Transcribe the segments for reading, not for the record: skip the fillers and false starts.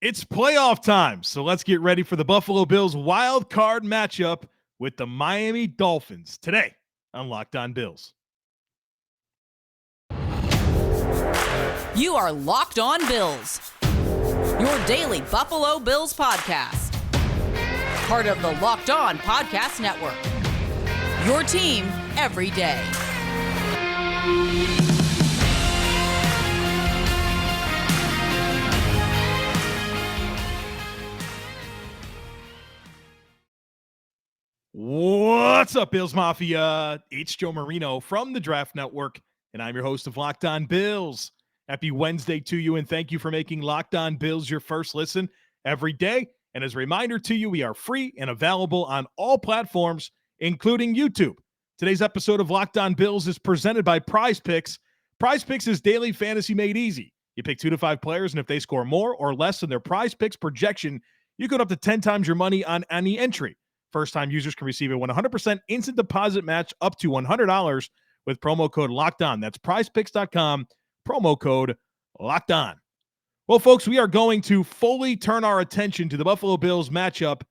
It's playoff time, so let's get ready for the Buffalo Bills wild card matchup with the Miami Dolphins today on Locked On Bills. You are Locked On Bills, your daily Buffalo Bills podcast. Part of the Locked On Podcast Network, your team every day. What's up, Bills Mafia? It's Joe Marino from the Draft Network, and I'm your host of Locked On Bills. Happy Wednesday to you, and thank you for making Locked On Bills your first listen every day. And as a reminder to you, we are free and available on all platforms, including YouTube. Today's episode of Locked On Bills is presented by Prize Picks. Prize Picks is daily fantasy made easy. You pick 2 to 5 players, and if they score more or less than their Prize Picks projection, you get up to 10 times your money on any entry. First-time users can receive a 100% instant deposit match up to $100 with promo code LOCKEDON. That's prizepicks.com, promo code LOCKEDON. Well, folks, we are going to fully turn our attention to the Buffalo Bills matchup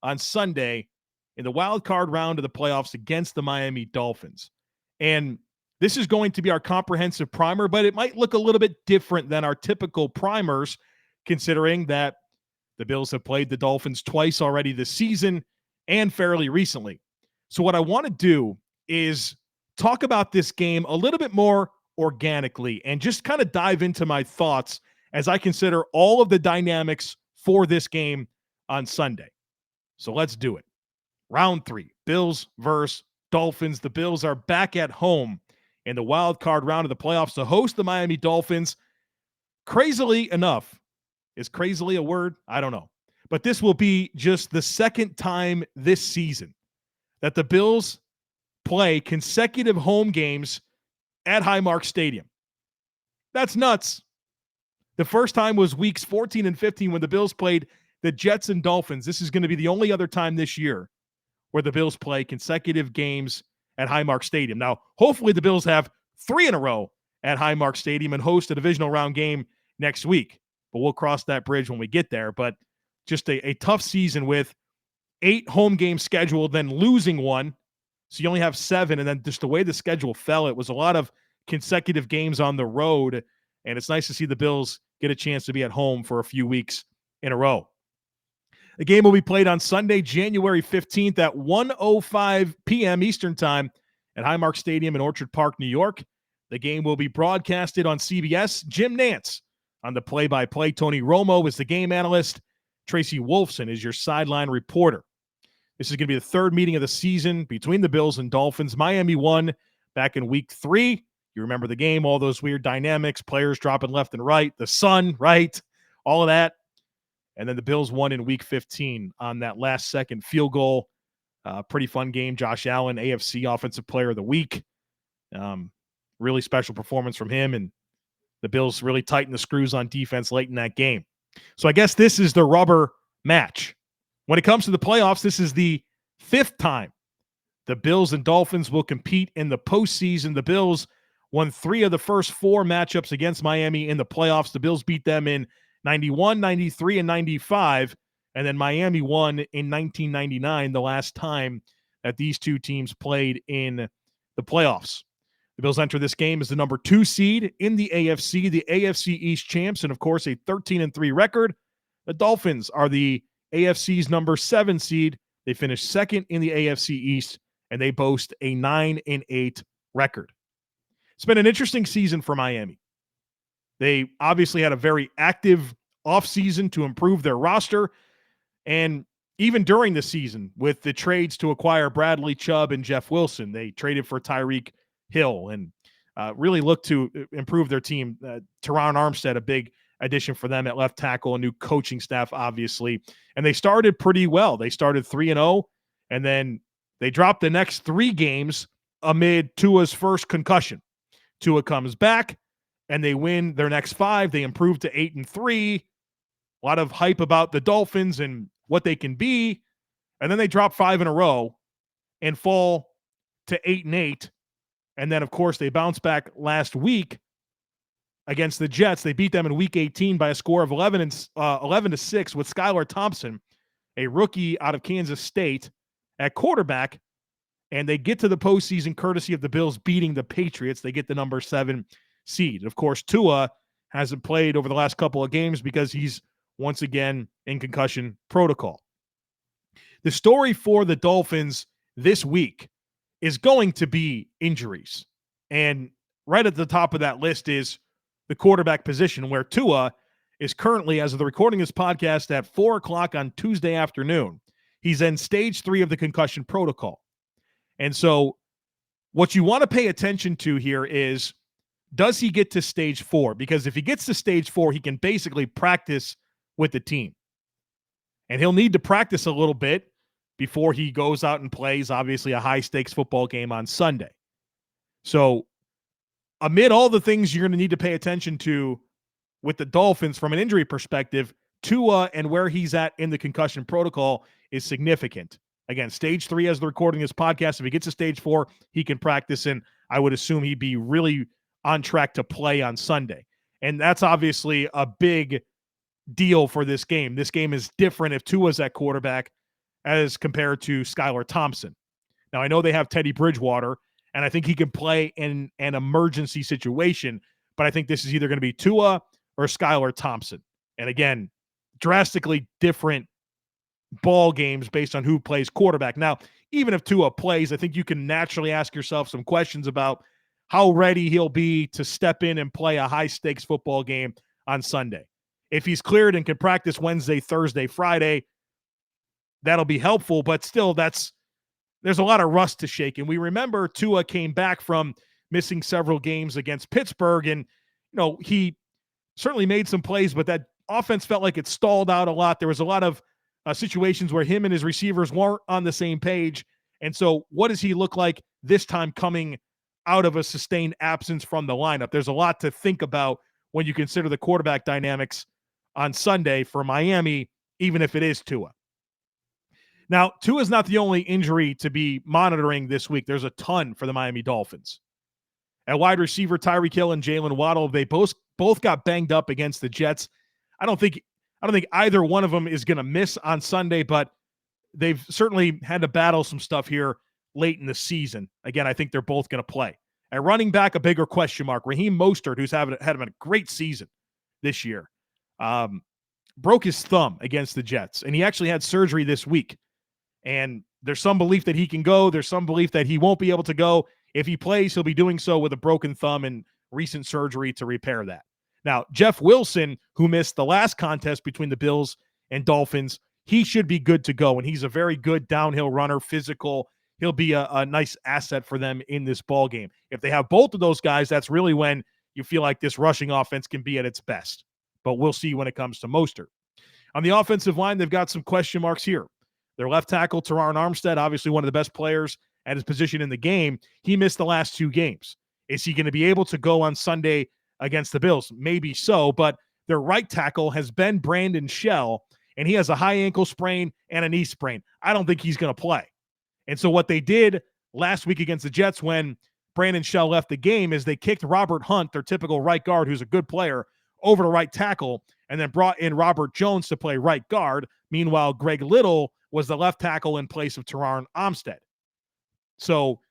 on Sunday in the wildcard round of the playoffs against the Miami Dolphins. And this is going to be our comprehensive primer, but it might look a little bit different than our typical primers, considering that the Bills have played the Dolphins twice already this season and fairly recently. So what I want to do is talk about this game a little bit more organically and just kind of dive into my thoughts as I consider all of the dynamics for this game on Sunday. So let's do it. Round 3, Bills versus Dolphins. The Bills are back at home in the wild card round of the playoffs to host the Miami Dolphins. Crazily enough, is crazily a word? I don't know. But this will be just the second time this season that the Bills play consecutive home games at Highmark Stadium. That's nuts. The first time was weeks 14 and 15 when the Bills played the Jets and Dolphins. This is going to be the only other time this year where the Bills play consecutive games at Highmark Stadium. Now, hopefully the Bills have 3 in a row at Highmark Stadium and host a divisional round game next week. But we'll cross that bridge when we get there. But just a tough season with 8 home games scheduled, then losing 1. So you only have 7. And then just the way the schedule fell, it was a lot of consecutive games on the road. And it's nice to see the Bills get a chance to be at home for a few weeks in a row. The game will be played on Sunday, January 15th at 1:05 p.m. Eastern Time at Highmark Stadium in Orchard Park, New York. The game will be broadcasted on CBS. Jim Nantz on the play-by-play. Tony Romo is the game analyst. Tracy Wolfson is your sideline reporter. This is going to be the third meeting of the season between the Bills and Dolphins. Miami won back in week 3. You remember the game, all those weird dynamics, players dropping left and right, the sun, right, all of that. And then the Bills won in week 15 on that last-second field goal. Pretty fun game. Josh Allen, AFC Offensive Player of the Week. Really special performance from him, and the Bills really tightened the screws on defense late in that game. So I guess this is the rubber match. When it comes to the playoffs, this is the 5th time the Bills and Dolphins will compete in the postseason. The Bills won 3 of the first 4 matchups against Miami in the playoffs. The Bills beat them in 91, 93, and 95. And then Miami won in 1999, the last time that these two teams played in the playoffs. The Bills enter this game as the number 2 seed in the AFC East champs, and of course a 13-3 record. The Dolphins are the AFC's number 7 seed. They finished second in the AFC East, and they boast a 9-8 record. It's been an interesting season for Miami. They obviously had a very active offseason to improve their roster, and even during the season with the trades to acquire Bradley Chubb and Jeff Wilson, they traded for Tyreek Hill and really looked to improve their team. Teron Armstead, a big addition for them at left tackle, a new coaching staff, obviously. And they started pretty well. They started 3-0, and then they dropped the next 3 games amid Tua's first concussion. Tua comes back, and they win their next 5. They improve to 8-3. A lot of hype about the Dolphins and what they can be. And then they drop 5 in a row and fall to 8-8. And then, of course, they bounce back last week against the Jets. They beat them in Week 18 by a score of 11-6 with Skylar Thompson, a rookie out of Kansas State, at quarterback. And they get to the postseason courtesy of the Bills beating the Patriots. They get the number 7 seed. Of course, Tua hasn't played over the last couple of games because he's once again in concussion protocol. The story for the Dolphins this week is going to be injuries. And right at the top of that list is the quarterback position, where Tua is currently, as of the recording of this podcast, at 4 o'clock on Tuesday afternoon. He's in stage 3 of the concussion protocol. And so what you want to pay attention to here is, does he get to stage 4? Because if he gets to stage 4, he can basically practice with the team. And he'll need to practice a little bit before he goes out and plays, obviously, a high-stakes football game on Sunday. So amid all the things you're going to need to pay attention to with the Dolphins from an injury perspective, Tua and where he's at in the concussion protocol is significant. Again, stage 3 as the recording of this podcast. If he gets to stage 4, he can practice, and I would assume he'd be really on track to play on Sunday. And that's obviously a big deal for this game. This game is different if Tua's at quarterback as compared to Skylar Thompson. Now, I know they have Teddy Bridgewater, and I think he can play in an emergency situation, but I think this is either going to be Tua or Skylar Thompson. And again, drastically different ball games based on who plays quarterback. Now, even if Tua plays, I think you can naturally ask yourself some questions about how ready he'll be to step in and play a high-stakes football game on Sunday. If he's cleared and can practice Wednesday, Thursday, Friday, that'll be helpful, but still, there's a lot of rust to shake. And we remember Tua came back from missing several games against Pittsburgh, and he certainly made some plays, but that offense felt like it stalled out a lot. There was a lot of situations where him and his receivers weren't on the same page. And so what does he look like this time coming out of a sustained absence from the lineup? There's a lot to think about when you consider the quarterback dynamics on Sunday for Miami, even if it is Tua. Now, Tua is not the only injury to be monitoring this week. There's a ton for the Miami Dolphins. At wide receiver, Tyreek Hill and Jaylen Waddle, they both got banged up against the Jets. I don't think either one of them is going to miss on Sunday, but they've certainly had to battle some stuff here late in the season. Again, I think they're both going to play. At running back, a bigger question mark. Raheem Mostert, who's had a great season this year, broke his thumb against the Jets, and he actually had surgery this week. And there's some belief that he can go. There's some belief that he won't be able to go. If he plays, he'll be doing so with a broken thumb and recent surgery to repair that. Now, Jeff Wilson, who missed the last contest between the Bills and Dolphins, he should be good to go, and he's a very good downhill runner, physical. He'll be a nice asset for them in this ball game. If they have both of those guys, that's really when you feel like this rushing offense can be at its best. But we'll see when it comes to Mostert. On the offensive line, they've got some question marks here. Their left tackle, Terron Armstead, obviously one of the best players at his position in the game. He missed the last 2 games. Is he going to be able to go on Sunday against the Bills? Maybe so, but their right tackle has been Brandon Shell, and he has a high ankle sprain and a knee sprain. I don't think he's going to play. And so what they did last week against the Jets when Brandon Shell left the game is they kicked Robert Hunt, their typical right guard, who's a good player, over to right tackle, and then brought in Robert Jones to play right guard. Meanwhile, Greg Little was the left tackle in place of Terron Armstead. So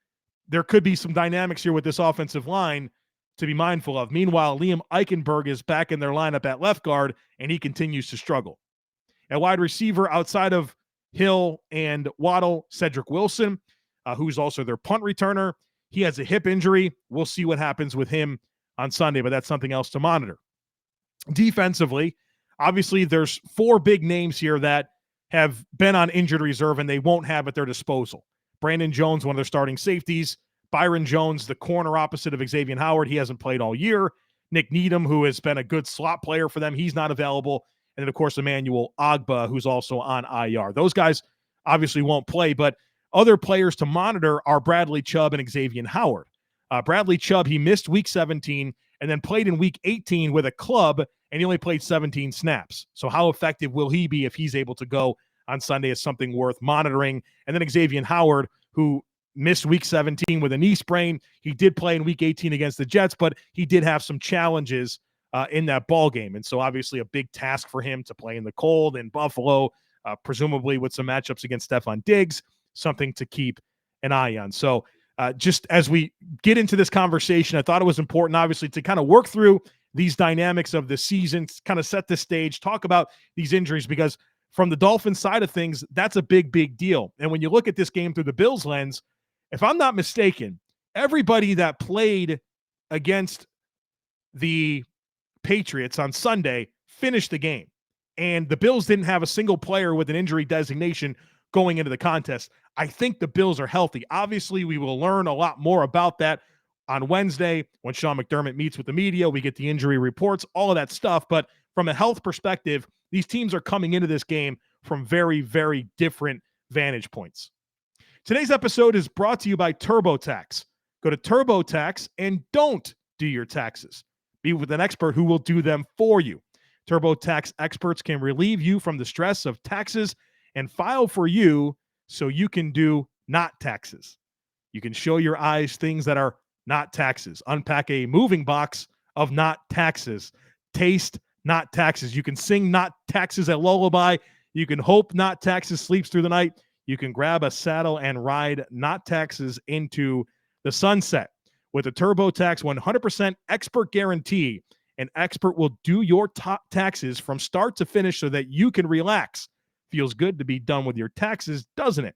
there could be some dynamics here with this offensive line to be mindful of. Meanwhile, Liam Eichenberg is back in their lineup at left guard, and he continues to struggle. At wide receiver, outside of Hill and Waddle, Cedric Wilson, who's also their punt returner. He has a hip injury. We'll see what happens with him on Sunday, but that's something else to monitor. Defensively, obviously there's 4 big names here that have been on injured reserve and they won't have at their disposal. Brandon Jones, one of their starting safeties. Byron Jones, the corner opposite of Xavier Howard. He hasn't played all year. Nick Needham, who has been a good slot player for them. He's not available. And then, of course, Emmanuel Ogbah, who's also on IR. Those guys obviously won't play, but other players to monitor are Bradley Chubb and Xavier Howard. Bradley Chubb, he missed Week 17 and then played in Week 18 with a club, and he only played 17 snaps. So how effective will he be if he's able to go on Sunday is something worth monitoring. And then Xavier Howard, who missed week 17 with a knee sprain. He did play in week 18 against the Jets, but he did have some challenges in that ball game. And so obviously a big task for him to play in the cold in Buffalo, presumably with some matchups against Stefon Diggs, something to keep an eye on. So just as we get into this conversation, I thought it was important, obviously, to kind of work through these dynamics of the season, kind of set the stage, talk about these injuries, because from the Dolphins side of things, that's a big, big deal. And when you look at this game through the Bills lens, if I'm not mistaken, everybody that played against the Patriots on Sunday finished the game. And the Bills didn't have a single player with an injury designation going into the contest. I think the Bills are healthy. Obviously, we will learn a lot more about that on Wednesday when Sean McDermott meets with the media. We get the injury reports, all of that stuff. But from a health perspective, these teams are coming into this game from very, very different vantage points. Today's episode is brought to you by TurboTax. Go to TurboTax and don't do your taxes. Be with an expert who will do them for you. TurboTax experts can relieve you from the stress of taxes and file for you so you can do not taxes. You can show your eyes things that are not taxes. Unpack a moving box of not taxes. Taste not taxes. You can sing not taxes at lullaby. You can hope not taxes sleeps through the night. You can grab a saddle and ride not taxes into the sunset. With a TurboTax 100% expert guarantee, an expert will do your top taxes from start to finish so that you can relax. Feels good to be done with your taxes, doesn't it?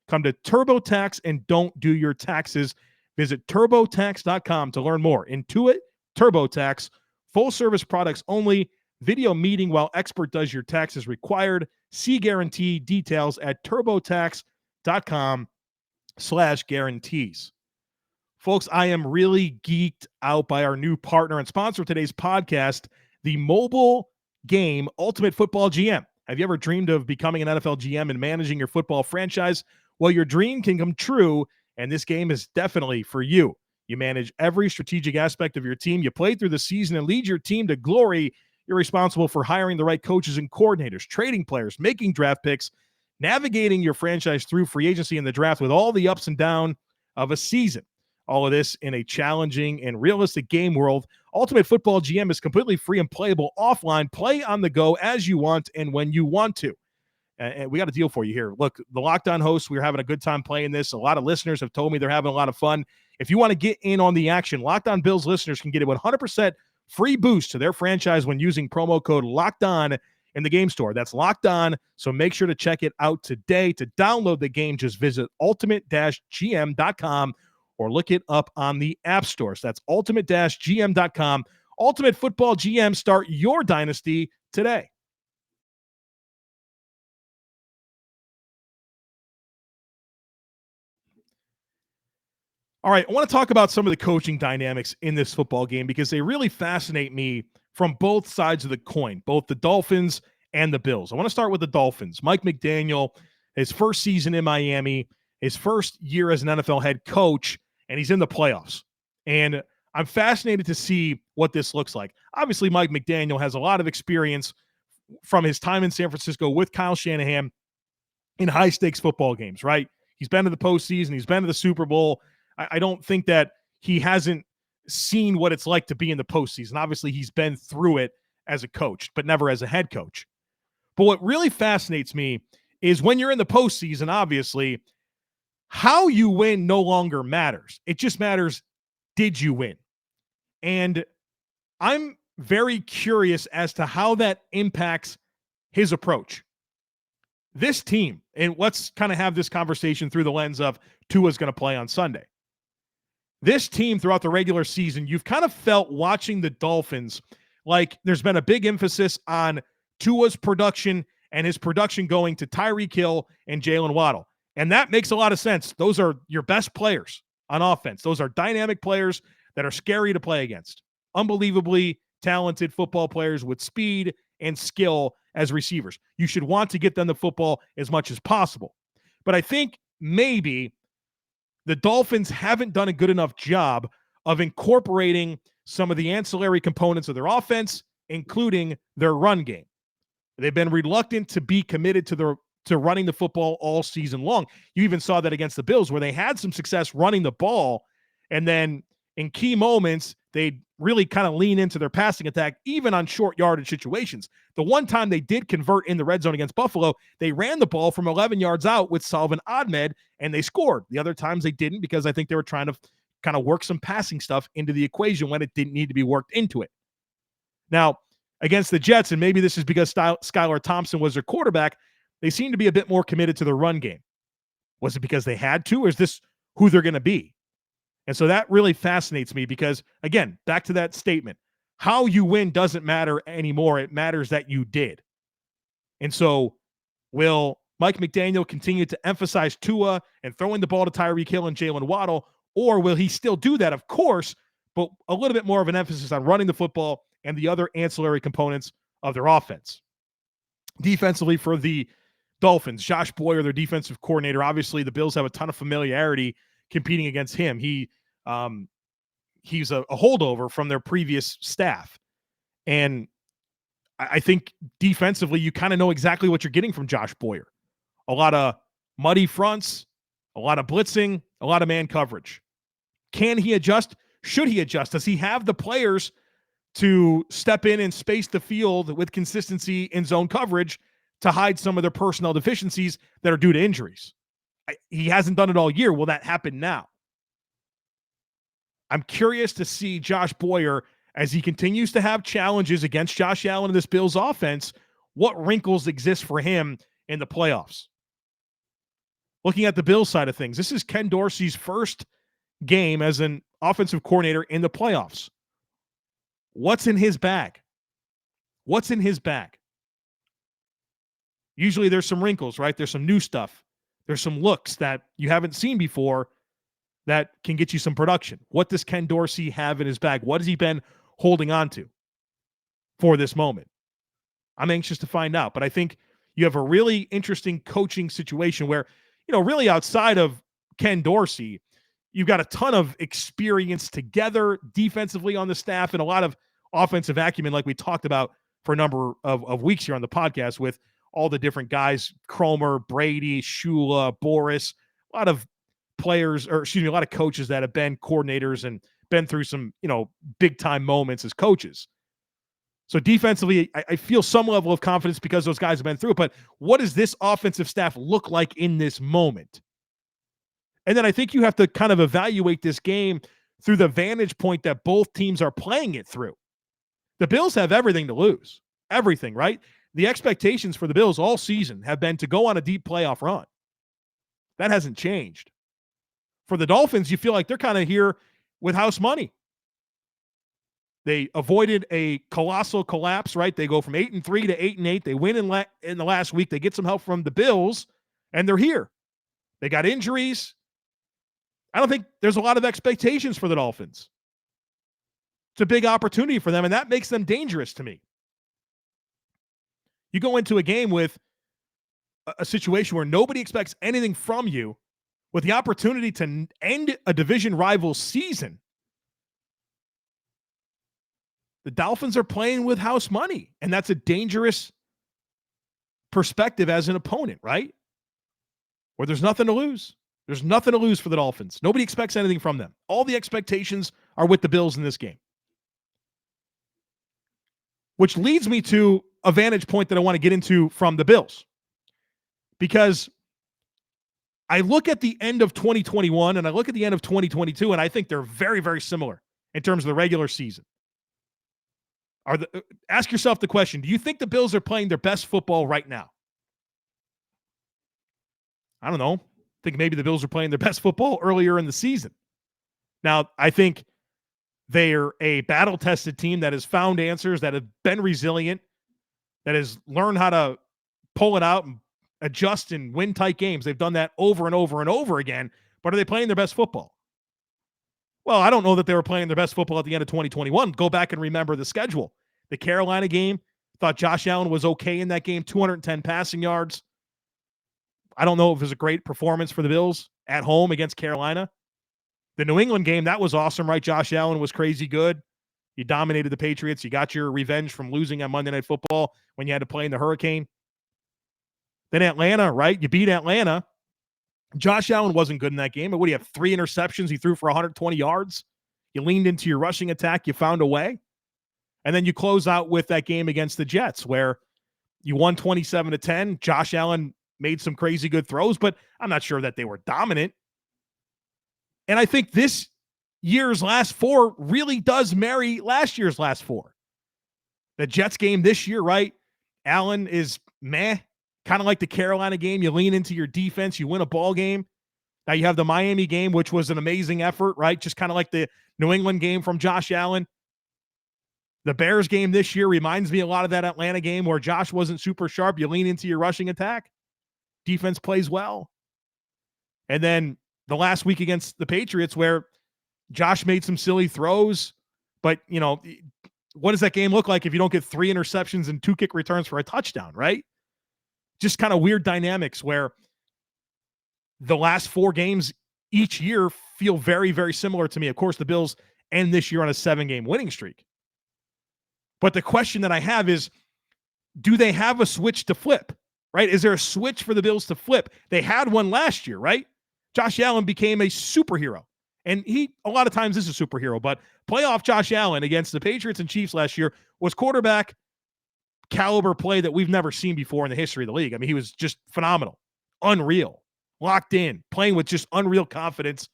Come to TurboTax and don't do your taxes. Visit TurboTax.com to learn more. Intuit TurboTax, full service products only. Video meeting while expert does your taxes required. See guarantee details at TurboTax.com/guarantees. Folks, I am really geeked out by our new partner and sponsor of today's podcast, the mobile game Ultimate Football GM. Have you ever dreamed of becoming an NFL GM and managing your football franchise? Well, your dream can come true, and this game is definitely for you. You manage every strategic aspect of your team. You play through the season and lead your team to glory. You're responsible for hiring the right coaches and coordinators, trading players, making draft picks, navigating your franchise through free agency and the draft with all the ups and downs of a season. All of this in a challenging and realistic game world. Ultimate Football GM is completely free and playable offline. Play on the go as you want and when you want to. And we got a deal for you here. Look, the Locked On hosts, we're having a good time playing this. A lot of listeners have told me they're having a lot of fun. If you want to get in on the action, Locked On Bills listeners can get a 100% free boost to their franchise when using promo code Locked On in the game store. That's Locked On, so make sure to check it out today. To download the game, just visit ultimate-gm.com or look it up on the app stores. That's ultimate-gm.com. Ultimate Football GM, start your dynasty today. All right, I want to talk about some of the coaching dynamics in this football game because they really fascinate me from both sides of the coin, both the Dolphins and the Bills. I want to start with the Dolphins. Mike McDaniel, his first season in Miami, his first year as an NFL head coach, and he's in the playoffs. And I'm fascinated to see what this looks like. Obviously, Mike McDaniel has a lot of experience from his time in San Francisco with Kyle Shanahan in high-stakes football games, right? He's been to the postseason. He's been to the Super Bowl. I don't think that he hasn't seen what it's like to be in the postseason. Obviously, he's been through it as a coach, but never as a head coach. But what really fascinates me is when you're in the postseason, obviously, how you win no longer matters. It just matters, did you win? And I'm very curious as to how that impacts his approach. This team, and let's kind of have this conversation through the lens of Tua's going to play on Sunday. This team throughout the regular season, you've kind of felt watching the Dolphins like there's been a big emphasis on Tua's production and his production going to Tyreek Hill and Jaylen Waddle. And that makes a lot of sense. Those are your best players on offense. Those are dynamic players that are scary to play against. Unbelievably talented football players with speed and skill as receivers. You should want to get them the football as much as possible. But I think maybe the Dolphins haven't done a good enough job of incorporating some of the ancillary components of their offense, including their run game. They've been reluctant to be committed to the to running the football all season long. You even saw that against the Bills where they had some success running the ball, and then in key moments, they really kind of lean into their passing attack, even on short yardage situations. The one time they did convert in the red zone against Buffalo, they ran the ball from 11 yards out with Salvon Ahmed, and they scored. The other times they didn't, because I think they were trying to kind of work some passing stuff into the equation when it didn't need to be worked into it. Now, against the Jets, and maybe this is because Skylar Thompson was their quarterback, they seem to be a bit more committed to the run game. Was it because they had to, or is this who they're going to be? And so that really fascinates me because, again, back to that statement, how you win doesn't matter anymore. It matters that you did. And so will Mike McDaniel continue to emphasize Tua and throwing the ball to Tyreek Hill and Jaylen Waddle, or will he still do that? Of course, but a little bit more of an emphasis on running the football and the other ancillary components of their offense. Defensively for the Dolphins, Josh Boyer, their defensive coordinator, obviously the Bills have a ton of familiarity competing against him. He's a holdover from their previous staff. And I think defensively, you kind of know exactly what you're getting from Josh Boyer. A lot of muddy fronts, a lot of blitzing, a lot of man coverage. Can he adjust? Should he adjust? Does he have the players to step in and space the field with consistency in zone coverage to hide some of their personnel deficiencies that are due to injuries? He hasn't done it all year. Will that happen now? I'm curious to see Josh Boyer, as he continues to have challenges against Josh Allen and this Bills offense, what wrinkles exist for him in the playoffs. Looking at the Bills side of things, this is Ken Dorsey's first game as an offensive coordinator in the playoffs. What's in his bag? What's in his bag? Usually there's some wrinkles, right? There's some new stuff. There's some looks that you haven't seen before that can get you some production. What does Ken Dorsey have in his bag? What has he been holding on to for this moment? I'm anxious to find out, but I think you have a really interesting coaching situation where, really outside of Ken Dorsey, you've got a ton of experience together defensively on the staff and a lot of offensive acumen, like we talked about for a number of weeks here on the podcast with all the different guys, Cromer, Brady, Shula, Boris, a lot of players, a lot of coaches that have been coordinators and been through some, big time moments as coaches. So defensively, I feel some level of confidence because those guys have been through it. But what does this offensive staff look like in this moment? And then I think you have to kind of evaluate this game through the vantage point that both teams are playing it through. The Bills have everything to lose. Everything, right? The expectations for the Bills all season have been to go on a deep playoff run. That hasn't changed. For the Dolphins, you feel like they're kind of here with house money. They avoided a colossal collapse, right? They go from 8-3 to 8-8. They win in the last week. They get some help from the Bills, and they're here. They got injuries. I don't think there's a lot of expectations for the Dolphins. It's a big opportunity for them, and that makes them dangerous to me. You go into a game with a situation where nobody expects anything from you, with the opportunity to end a division rival season. The Dolphins are playing with house money, and that's a dangerous perspective as an opponent, right? Where there's nothing to lose. There's nothing to lose for the Dolphins. Nobody expects anything from them. All the expectations are with the Bills in this game. Which leads me to a vantage point that I want to get into from the Bills. Because I look at the end of 2021 and I look at the end of 2022, and I think they're very, very similar in terms of the regular season. Ask yourself the question, do you think the Bills are playing their best football right now? I don't know. I think maybe the Bills are playing their best football earlier in the season. Now, I think they're a battle-tested team that has found answers, that have been resilient, that has learned how to pull it out and adjust and win tight games. They've done that over and over and over again, but are they playing their best football? Well, I don't know that they were playing their best football at the end of 2021. Go back and remember the schedule. The Carolina game, thought Josh Allen was okay in that game, 210 passing yards. I don't know if it was a great performance for the Bills at home against Carolina. The New England game, that was awesome, right? Josh Allen was crazy good. You dominated the Patriots. You got your revenge from losing on Monday Night Football when you had to play in the hurricane. Then Atlanta, right? You beat Atlanta. Josh Allen wasn't good in that game. But what do you have? 3 interceptions. He threw for 120 yards. You leaned into your rushing attack. You found a way. And then you close out with that game against the Jets where you won 27-10. Josh Allen made some crazy good throws, but I'm not sure that they were dominant. And I think this year's last 4 really does marry last year's last 4. The Jets game this year, right? Allen is meh, kind of like the Carolina game. You lean into your defense, you win a ball game. Now you have the Miami game, which was an amazing effort, right? Just kind of like the New England game from Josh Allen. The Bears game this year reminds me a lot of that Atlanta game where Josh wasn't super sharp. You lean into your rushing attack. Defense plays well. And then the last week against the Patriots where Josh made some silly throws, but, you know, what does that game look like if you don't get 3 interceptions and 2 kick returns for a touchdown, right? Just kind of weird dynamics where the last 4 games each year feel very, very similar to me. Of course, the Bills end this year on a 7-game winning streak. But the question that I have is, do they have a switch to flip, right? Is there a switch for the Bills to flip? They had one last year, right? Josh Allen became a superhero. And he, a lot of times, is a superhero. But playoff Josh Allen against the Patriots and Chiefs last year was quarterback caliber play that we've never seen before in the history of the league. I mean, he was just phenomenal, unreal, locked in, playing with just unreal confidence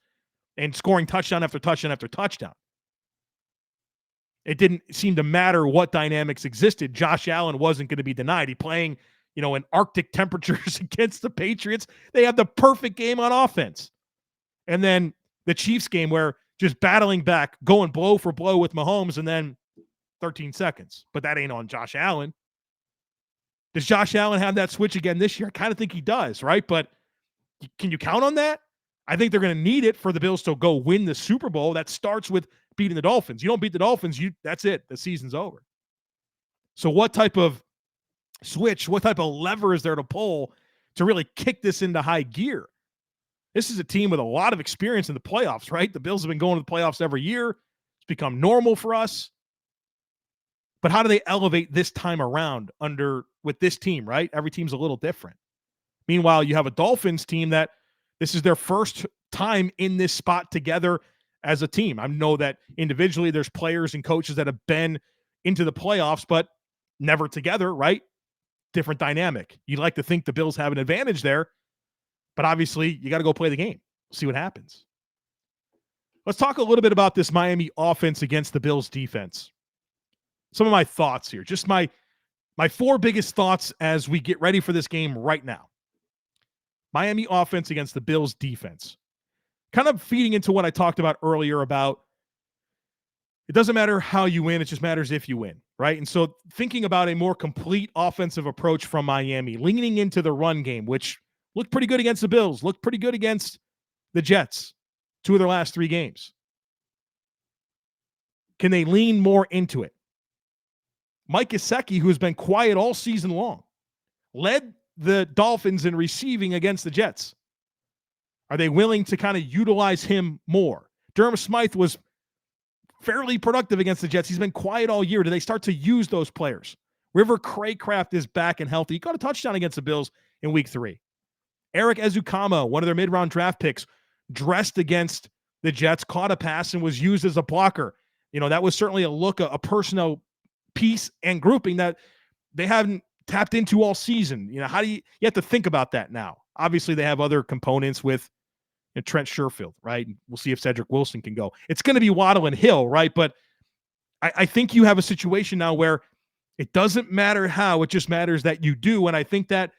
and scoring touchdown after touchdown after touchdown. It didn't seem to matter what dynamics existed. Josh Allen wasn't going to be denied. He playing, you know, in Arctic temperatures against the Patriots. They had the perfect game on offense. And then the Chiefs game where just battling back, going blow for blow with Mahomes, and then 13 seconds. But that ain't on Josh Allen. Does Josh Allen have that switch again this year? I kind of think he does, right? But can you count on that? I think they're going to need it for the Bills to go win the Super Bowl. That starts with beating the Dolphins. You don't beat the Dolphins, that's it. The season's over. So what type of switch, what type of lever is there to pull to really kick this into high gear? This is a team with a lot of experience in the playoffs, right? The Bills have been going to the playoffs every year. It's become normal for us. But how do they elevate this time around with this team, right? Every team's a little different. Meanwhile, you have a Dolphins team that this is their first time in this spot together as a team. I know that individually there's players and coaches that have been into the playoffs, but never together, right? Different dynamic. You'd like to think the Bills have an advantage there, but obviously you got to go play the game. See what happens. Let's talk a little bit about this Miami offense against the Bills defense. Some of my thoughts here, just my 4 biggest thoughts as we get ready for this game right now. Miami offense against the Bills defense. Kind of feeding into what I talked about earlier about it doesn't matter how you win, it just matters if you win, right? And so thinking about a more complete offensive approach from Miami, leaning into the run game, which looked pretty good against the Bills, looked pretty good against the Jets, 2 of their last 3 games. Can they lean more into it? Mike Gesicki, who has been quiet all season long, led the Dolphins in receiving against the Jets. Are they willing to kind of utilize him more? Durham Smythe was fairly productive against the Jets. He's been quiet all year. Do they start to use those players? River Craycraft is back and healthy. He got a touchdown against the Bills in week 3. Eric Ezukama, one of their mid-round draft picks, dressed against the Jets, caught a pass and was used as a blocker. You know, that was certainly a personnel piece and grouping that they haven't tapped into all season. You know, how do you have to think about that now? Obviously, they have other components with Trent Sherfield, right? We'll see if Cedric Wilson can go. It's going to be Waddle and Hill, right? But I think you have a situation now where it doesn't matter how, it just matters that you do. And I think that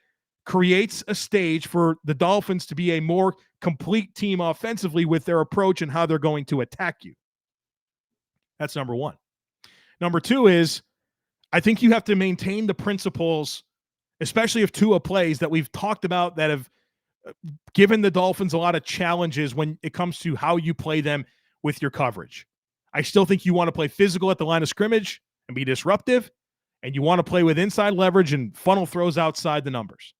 creates a stage for the Dolphins to be a more complete team offensively with their approach and how they're going to attack you. That's number 1. Number 2 is I think you have to maintain the principles, especially if Tua plays, that we've talked about that have given the Dolphins a lot of challenges when it comes to how you play them with your coverage. I still think you want to play physical at the line of scrimmage and be disruptive, and you want to play with inside leverage and funnel throws outside the numbers.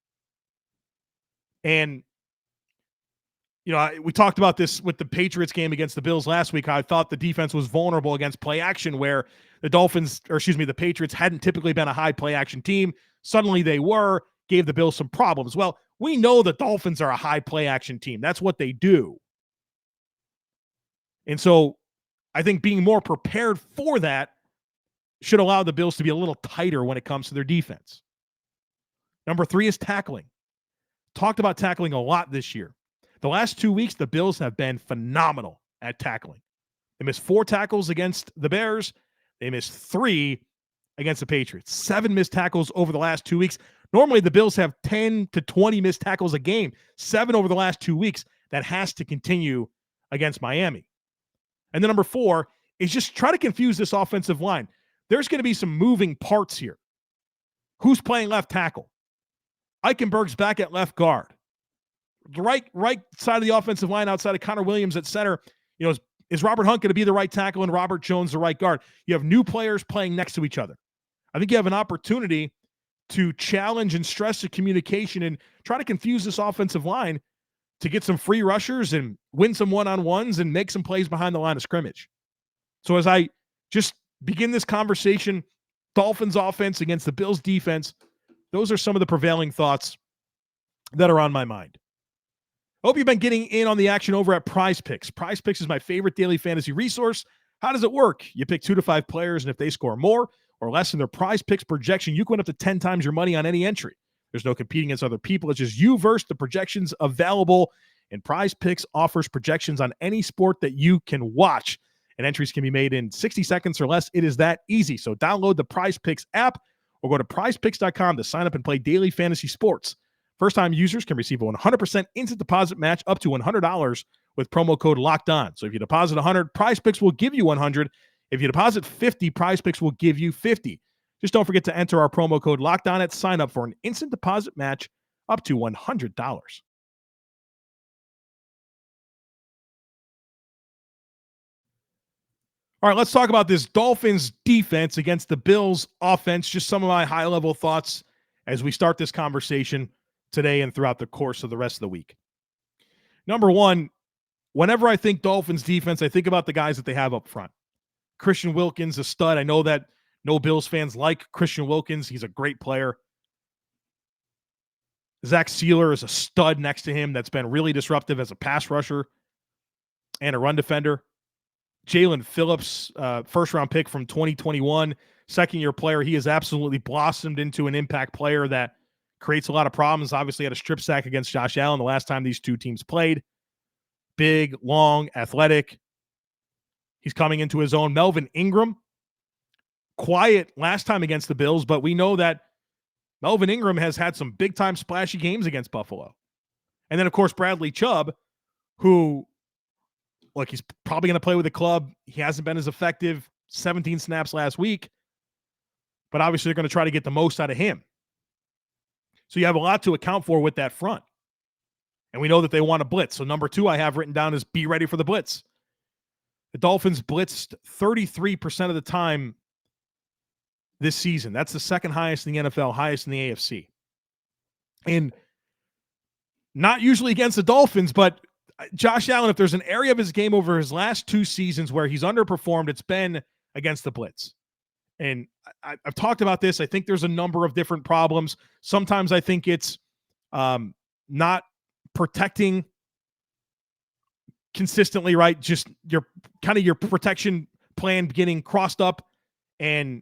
And, you know, we talked about this with the Patriots game against the Bills last week, how I thought the defense was vulnerable against play action, where the Patriots hadn't typically been a high play action team. Suddenly they were. gave the Bills some problems. Well, we know the Dolphins are a high play action team. That's what they do. And so I think being more prepared for that should allow the Bills to be a little tighter when it comes to their defense. Number 3 is tackling. Talked about tackling a lot this year. The last 2 weeks, the Bills have been phenomenal at tackling. They missed 4 tackles against the Bears. They missed 3 against the Patriots. 7 missed tackles over the last 2 weeks. Normally, the Bills have 10 to 20 missed tackles a game. 7 over the last 2 weeks. That has to continue against Miami. And then number 4 is just try to confuse this offensive line. There's going to be some moving parts here. Who's playing left tackle? Eichenberg's back at left guard. The right side of the offensive line outside of Connor Williams at center, is Robert Hunt going to be the right tackle and Robert Jones the right guard? You have new players playing next to each other. I think you have an opportunity to challenge and stress the communication and try to confuse this offensive line to get some free rushers and win some one-on-ones and make some plays behind the line of scrimmage. So as I just begin this conversation, Dolphins offense against the Bills defense, those are some of the prevailing thoughts that are on my mind. Hope you've been getting in on the action over at Prize Picks. Prize Picks is my favorite daily fantasy resource. How does it work? You pick 2 to 5 players, and if they score more or less than their Prize Picks projection, you can win up to 10 times your money on any entry. There's no competing against other people. It's just you versus the projections available, and Prize Picks offers projections on any sport that you can watch, and entries can be made in 60 seconds or less. It is that easy. So download the Prize Picks app or go to prizepicks.com to sign up and play daily fantasy sports. First-time users can receive a 100% instant deposit match up to $100 with promo code Locked On. So if you deposit $100, Prize Picks will give you $100. If you deposit $50, Prize Picks will give you $50. Just don't forget to enter our promo code Locked On at sign up for an instant deposit match up to $100. All right, let's talk about this Dolphins defense against the Bills offense. Just some of my high-level thoughts as we start this conversation today and throughout the course of the rest of the week. Number 1, whenever I think Dolphins defense, I think about the guys that they have up front. Christian Wilkins, a stud. I know that no Bills fans like Christian Wilkins. He's a great player. Zach Sealer is a stud next to him that's been really disruptive as a pass rusher and a run defender. Jaylen Phillips, first-round pick from 2021, second-year player. He has absolutely blossomed into an impact player that creates a lot of problems. Obviously had a strip sack against Josh Allen the last time these two teams played. Big, long, athletic. He's coming into his own. Melvin Ingram, quiet last time against the Bills, but we know that Melvin Ingram has had some big-time splashy games against Buffalo. And then, of course, Bradley Chubb, who, look, he's probably going to play with the club. He hasn't been as effective. 17 snaps last week. But obviously, they're going to try to get the most out of him. So you have a lot to account for with that front. And we know that they want to blitz. So number 2 I have written down is be ready for the blitz. The Dolphins blitzed 33% of the time this season. That's the second highest in the NFL, highest in the AFC. And not usually against the Dolphins, but Josh Allen, if there's an area of his game over his last 2 seasons where he's underperformed, it's been against the blitz. And I've talked about this. I think there's a number of different problems. Sometimes I think it's not protecting consistently, right? Just your protection plan getting crossed up and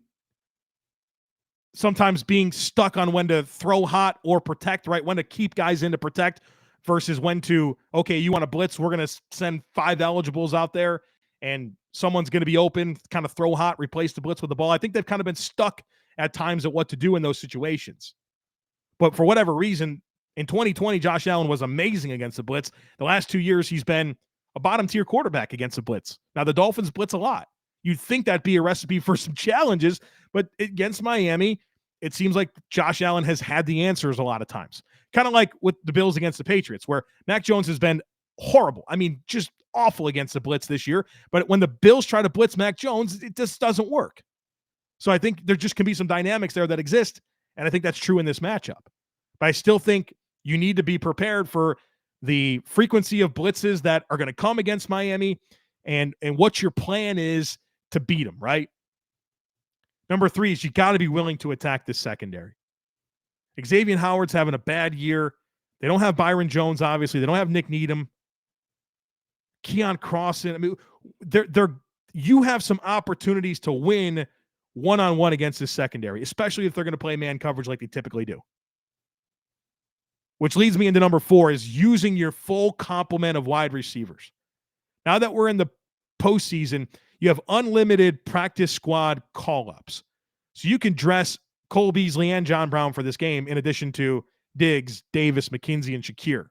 sometimes being stuck on when to throw hot or protect, right? When to keep guys in to protect versus when to, okay, you want to blitz, we're going to send 5 eligibles out there and someone's going to be open, kind of throw hot, replace the blitz with the ball. I think they've kind of been stuck at times at what to do in those situations. But for whatever reason, in 2020, Josh Allen was amazing against the blitz. The last 2 years, he's been a bottom-tier quarterback against the blitz. Now, the Dolphins blitz a lot. You'd think that'd be a recipe for some challenges, but against Miami, it seems like Josh Allen has had the answers a lot of times. Kind of like with the Bills against the Patriots, where Mac Jones has been horrible. I mean, just awful against the blitz this year. But when the Bills try to blitz Mac Jones, it just doesn't work. So I think there just can be some dynamics there that exist, and I think that's true in this matchup. But I still think you need to be prepared for the frequency of blitzes that are going to come against Miami and what your plan is to beat them, right? Number 3 is you got to be willing to attack this secondary. Xavier Howard's having a bad year. They don't have Byron Jones, obviously. They don't have Nick Needham. Keon Crossan. I mean, you have some opportunities to win one-on-one against this secondary, especially if they're going to play man coverage like they typically do. Which leads me into number 4 is using your full complement of wide receivers. Now that we're in the postseason, you have unlimited practice squad call-ups. So you can dress Cole Beasley and John Brown for this game in addition to Diggs, Davis, McKenzie, and Shakir.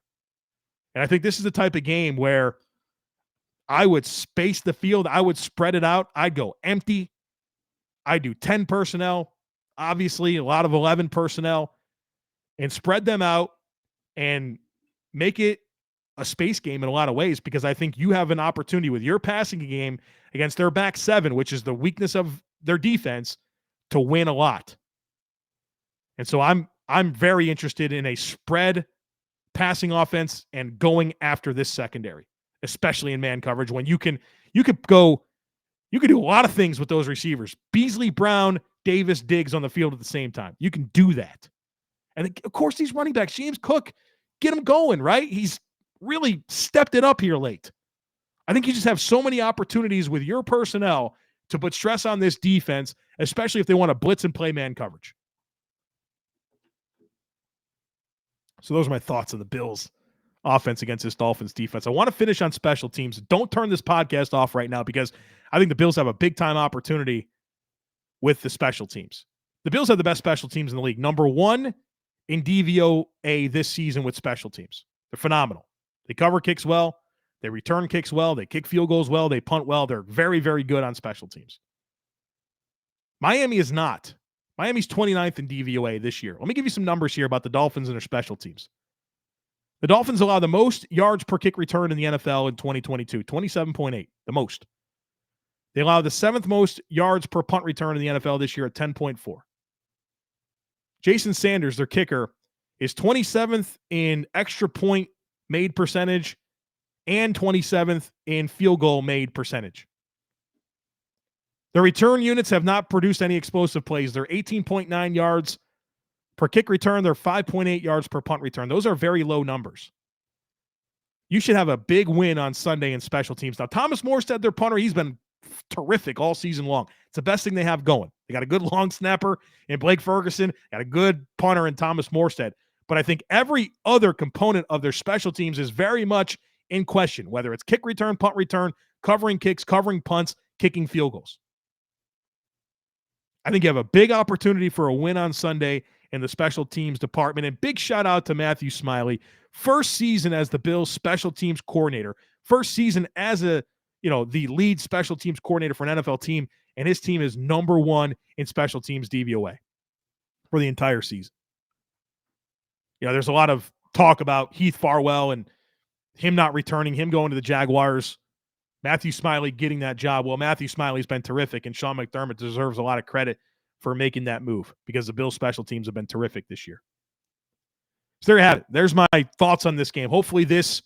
And I think this is the type of game where I would space the field. I would spread it out. I'd go empty. I do 10 personnel, obviously a lot of 11 personnel, and spread them out and make it a space game in a lot of ways, because I think you have an opportunity with your passing game against their back 7, which is the weakness of their defense, to win a lot. And so I'm very interested in a spread passing offense and going after this secondary, especially in man coverage, when you could do a lot of things with those receivers. Beasley, Brown, Davis, Diggs on the field at the same time. You can do that. And of course, these running backs, James Cook, get him going, right? He's really stepped it up here late. I think you just have so many opportunities with your personnel to put stress on this defense, especially if they want to blitz and play man coverage. So those are my thoughts on the Bills offense against this Dolphins defense. I want to finish on special teams. Don't turn this podcast off right now, because I think the Bills have a big-time opportunity with the special teams. The Bills have the best special teams in the league. Number 1 in DVOA this season with special teams. They're phenomenal. They cover kicks well. They return kicks well. They kick field goals well. They punt well. They're very, very good on special teams. Miami is not. Miami's 29th in DVOA this year. Let me give you some numbers here about the Dolphins and their special teams. The Dolphins allow the most yards per kick return in the NFL in 2022, 27.8, the most. They allow the 7th most yards per punt return in the NFL this year at 10.4. Jason Sanders, their kicker, is 27th in extra point made percentage and 27th in field goal made percentage. The return units have not produced any explosive plays. They're 18.9 yards per kick return. They're 5.8 yards per punt return. Those are very low numbers. You should have a big win on Sunday in special teams. Now, Thomas Morstead, their punter, he's been terrific all season long. It's the best thing they have going. They got a good long snapper in Blake Ferguson, got a good punter in Thomas Morstead. But I think every other component of their special teams is very much in question, whether it's kick return, punt return, covering kicks, covering punts, kicking field goals. I think you have a big opportunity for a win on Sunday in the special teams department. And big shout out to Matthew Smiley. First season as the Bills special teams coordinator. First season as the lead special teams coordinator for an NFL team. And his team is number 1 in special teams DVOA for the entire season. There's a lot of talk about Heath Farwell and him not returning, him going to the Jaguars, Matthew Smiley getting that job. Well, Matthew Smiley's been terrific, and Sean McDermott deserves a lot of credit for making that move, because the Bills special teams have been terrific this year. So there you have it. There's my thoughts on this game. Hopefully this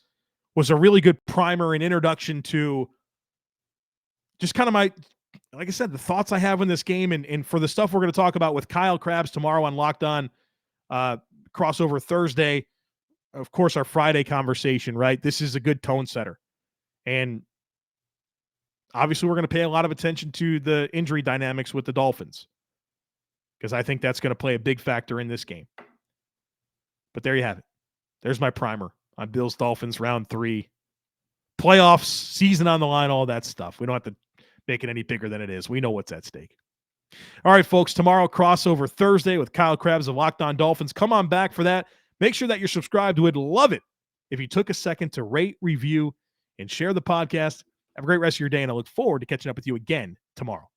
was a really good primer and introduction to just kind of like I said, the thoughts I have in this game, and for the stuff we're going to talk about with Kyle Krabs tomorrow on Locked On Crossover Thursday. Of course, our Friday conversation, right? This is a good tone setter. And obviously, we're going to pay a lot of attention to the injury dynamics with the Dolphins, because I think that's going to play a big factor in this game. But there you have it. There's my primer on Bills Dolphins round 3. Playoffs, season on the line, all that stuff. We don't have to make it any bigger than it is. We know what's at stake. All right, folks, tomorrow, Crossover Thursday with Kyle Krabs of Locked On Dolphins. Come on back for that. Make sure that you're subscribed. We'd love it if you took a second to rate, review, and share the podcast. Have a great rest of your day, and I look forward to catching up with you again tomorrow.